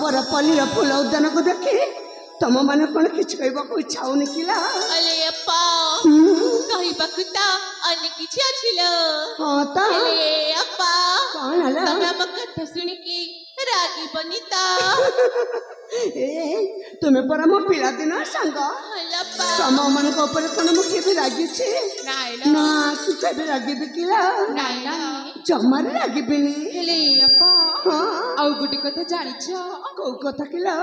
बरपल्ली फूल उद्यान को देखी तुम मैंने कौन कि इच्छा होनी किला अले अप्पा कहबाकू तो अनेक किछि अछिलो हां ता अले अप्पा कौन हला तमे हम कथा सुनी की रागी बनिता ए तुम्हें पर मो पिला दिन संग हलप्पा तुम मन को ऊपर कौन मु के भी रागी छी नाइला ना तू के भी रागी भी किला नाइला जमार रागी बिनी हेले अप्पा हां आउ गुटी कथा जानि छ को कथा किला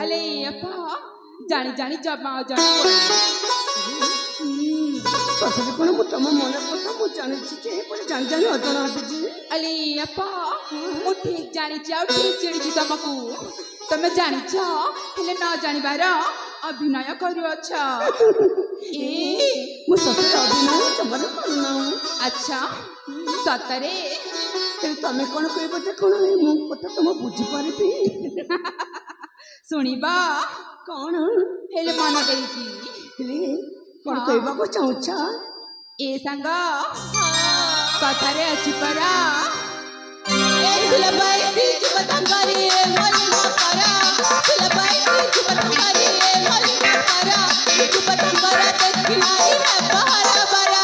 अले अप्पा जानी जानी जमा जानी सतरे कोन मु तुम मन कथा मु जानि छी जे पर जान जान अजन आसी अले अप्पा मु ठीक जानी छ ठीक चिड़ी छी तुमको तमे जानी छ हेले न जानी बार अभिनय करू अच्छा ए मु सतरे अभिनय जमार करना अच्छा सतरे तमे कौन कहबो जे कौन मु कथा तुम बुझी पारिबी सुनिबा कौन हेले मन देकी हेले कौन कहबा को चाहछा ए संग कथारे अछि परा ए दुलबाई बीच बतंगारी मोली ना करा दुलबाई बीच बतंगारी मोली ना करा बीच बतंगारा देखिलाई है पहाड़ा बरा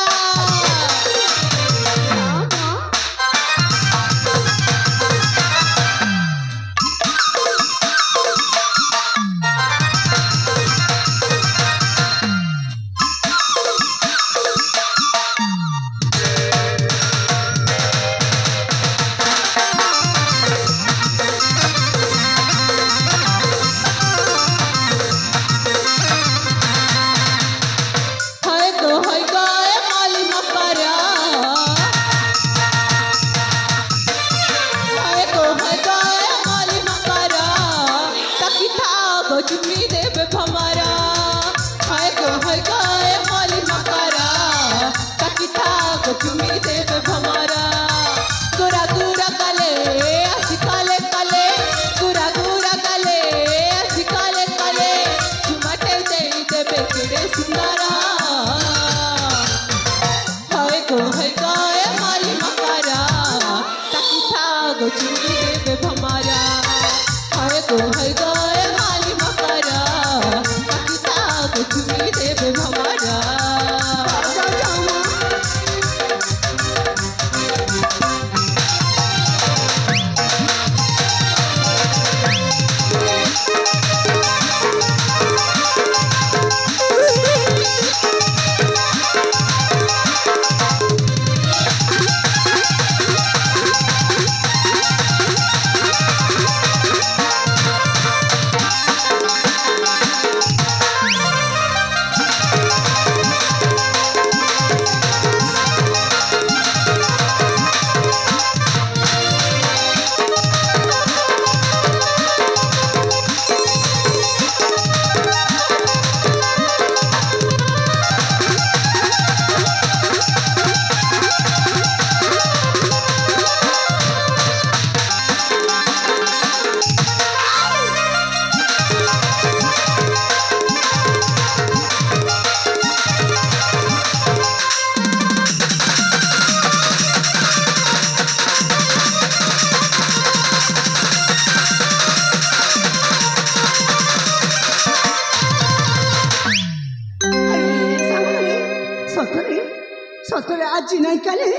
सतरे आज नहीं काले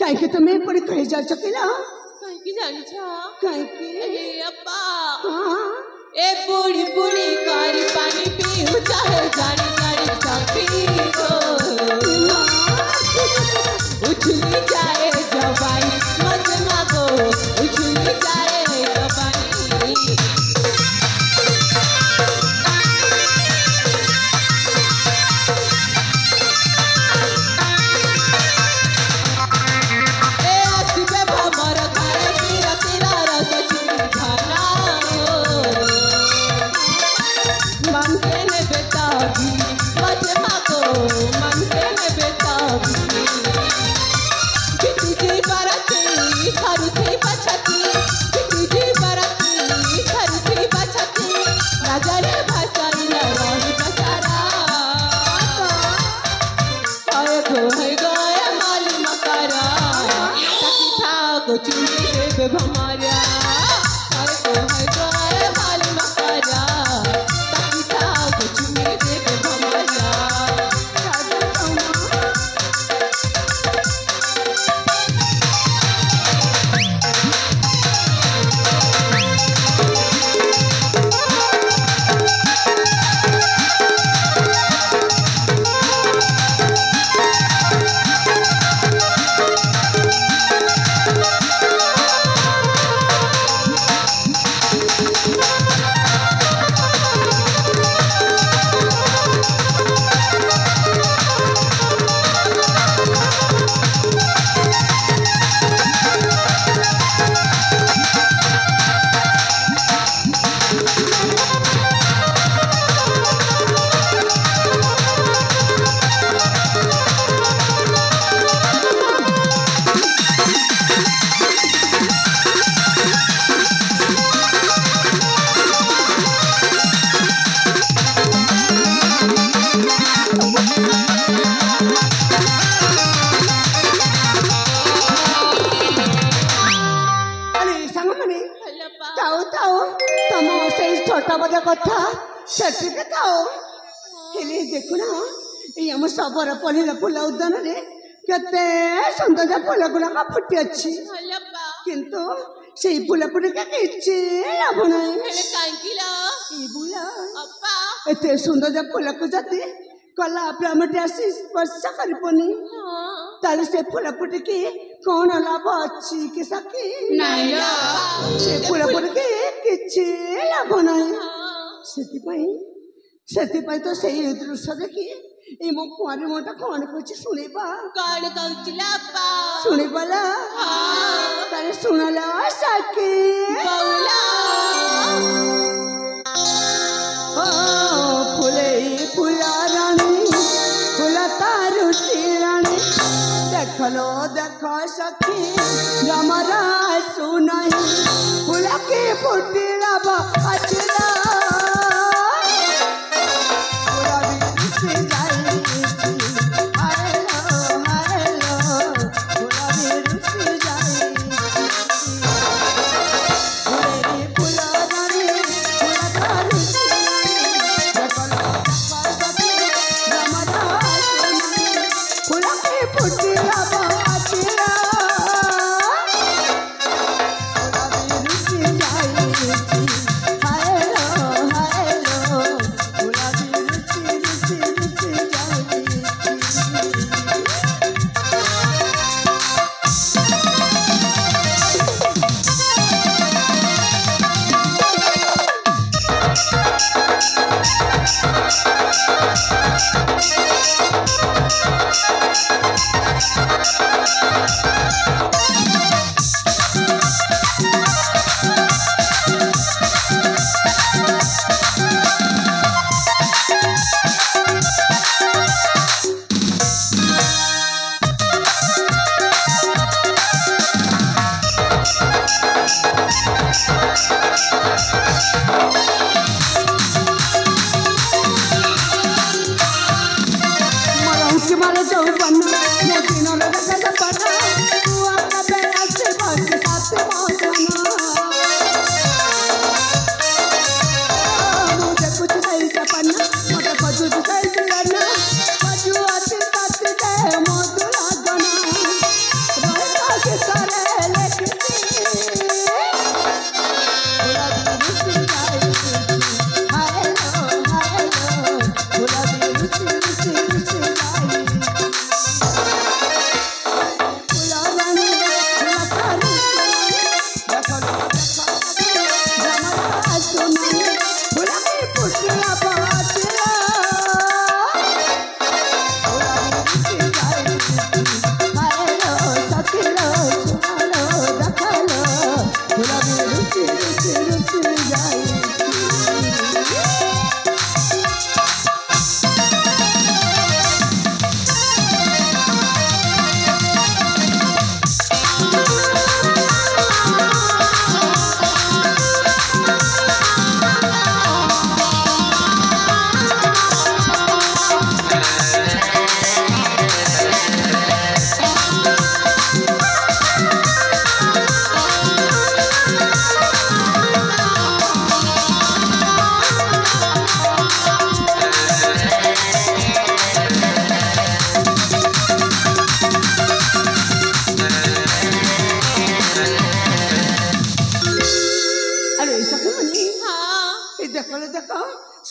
कहीं तुम्हें पड़ी कहे जा चकेला कहीं जानी छ कहीं अप्पा ए बूढ़ी बूढ़ी कारी पानी पीऊ चाहे जानी जानी सपी को उछली जाए जवानी मजमा को उछली जाए जवानी ପାରିବୁନି ହେଲୋପା ଥାଉ ଥାଉ ତମ ସେଇ ଛୋଟ ବଡ଼ କଥା ସେଠିକି ଥାଉ ହେଲେ ଦେଖୁନ ଏଇ ଆମ ଶବର ପଲ୍ଲୀର ଫୁଲ ଉଦ୍ୟାନରେ କେତେ ସୁନ୍ଦର ଫୁଲ ଗୁଡ଼ାକ ଫୁଟି ଅଛି ହେଲୋପା କିନ୍ତୁ ସେଇ ଫୁଲ ଫୁଟିକା କିଛି ଲାଭ ନାହିଁ ହେଲେ କାହିଁକି ଲୋ ଏଇ ବୁଲା ଅପା ଏତେ ସୁନ୍ଦର ଫୁଲକୁ ଯଦି କଲା ବ୍ରହ୍ମଟି ଆସି ସ୍ପର୍ଶ କରିବନି ତାହେଲେ ସେ ଫୁଲ ଫୁଟିକି କଣ ଲାଭ ଅଛି କି ସଖୀ ନାଇଁ ଲୋ ସେ ଫୁଲ ଫୁଟିକି କିଛି ଲାଭ ନାହିଁ ସେଥିପାଇଁ ତ ସେଇ ଦୃଶ୍ୟ ଦେଖି ଏଇ ମୋ କୁଆଁରୀ ମୋଟା କଣ କହୁଛି ଶୁଣିବା କଣ କହୁଥିଲା ଅପା ଶୁଣିବାଲା ତାହେଲେ ଶୁଣଲା ସଖୀ ବଉଲା ফুলেই ফুলা রানী ফুলা তারু রানী দেখলো দেখ সখী রামারা শুনাই ফুলাকে ফুটিলা বাছলা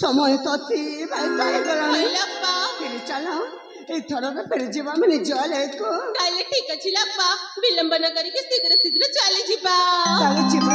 समय तो चलो ଏଥରକ ଫେରିଯିବା ଆମେ ନିଜ ଆଡ଼କୁ ତାହେଲେ ଠିକ ଅଛି ଲାପା ବିଳମ୍ବ ନ କରିକି ଶୀଘ୍ର ଶୀଘ୍ର ଚାଲି ଯିବା ଚାଲି ଯିବା